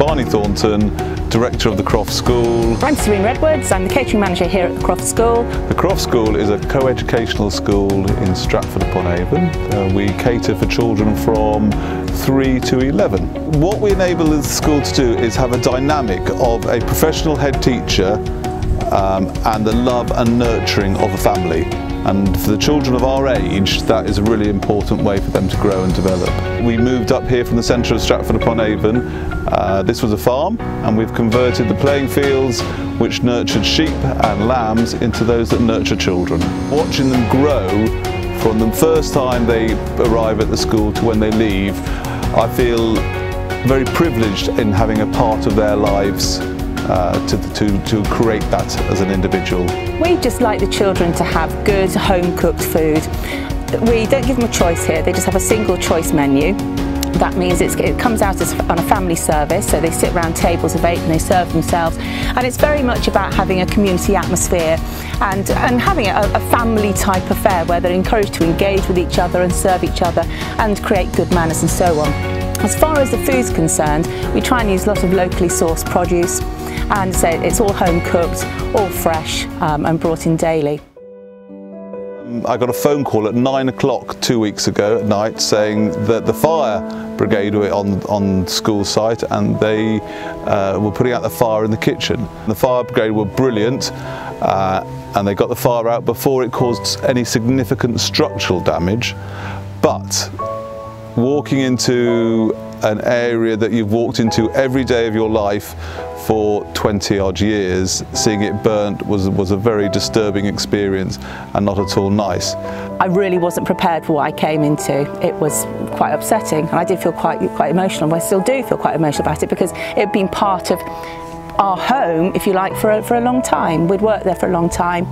Barney Thornton, Director of the Croft School. I'm Serene Redwards, I'm the catering manager here at the Croft School. The Croft School is a co-educational school in Stratford-upon-Avon. We cater for children from 3 to 11. What we enable the school to do is have a dynamic of a professional head teacher and the love and nurturing of a family. And for the children of our age, that is a really important way for them to grow and develop. We moved up here from the centre of Stratford-upon-Avon. This was a farm, and we've converted the playing fields which nurtured sheep and lambs into those that nurture children. Watching them grow from the first time they arrive at the school to when they leave, I feel very privileged in having a part of their lives to create that as an individual. We just like the children to have good home-cooked food. We don't give them a choice here, they just have a single choice menu. That means it comes out on a family service, so they sit around tables of 8 and they serve themselves. And it's very much about having a community atmosphere and having a family type affair where they're encouraged to engage with each other and serve each other and create good manners and so on. As far as the food's concerned, we try and use a lot of locally sourced produce, and so it's all home cooked, all fresh and brought in daily. I got a phone call at 9 o'clock 2 weeks ago at night saying that the fire brigade were on school site and they were putting out the fire in the kitchen. The fire brigade were brilliant and they got the fire out before it caused any significant structural damage, but walking into an area that you've walked into every day of your life for 20 odd years, seeing it burnt was a very disturbing experience and not at all nice. I really wasn't prepared for what I came into. It was quite upsetting and I did feel quite emotional. I still do feel quite emotional about it because it had been part of our home, if you like, for a long time. We'd worked there for a long time.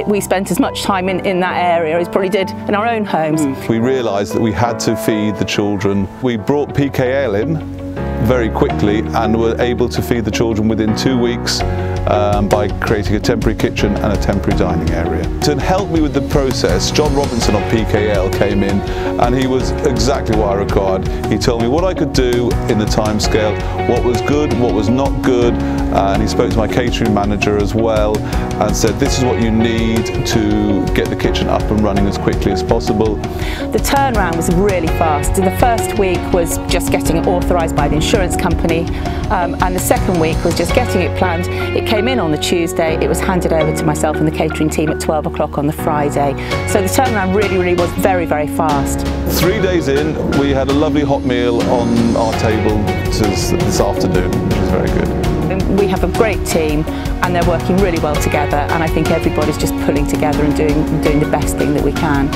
We spent as much time in that area as probably did in our own homes. We realised that we had to feed the children. We brought PKL in very quickly and were able to feed the children within 2 weeks by creating a temporary kitchen and a temporary dining area. To help me with the process, John Robinson of PKL came in and he was exactly what I required. He told me what I could do in the time scale, what was good, what was not good, and he spoke to my catering manager as well and said this is what you need to get the kitchen up and running as quickly as possible. The turnaround was really fast. The first week was just getting it authorised by the insurance company and the second week was just getting it planned. It came in on the Tuesday, it was handed over to myself and the catering team at 12 o'clock on the Friday. So the turnaround really was very fast. 3 days in, we had a lovely hot meal on our table this afternoon, which was very good. We have a great team and they're working really well together, and I think everybody's just pulling together and doing the best thing that we can.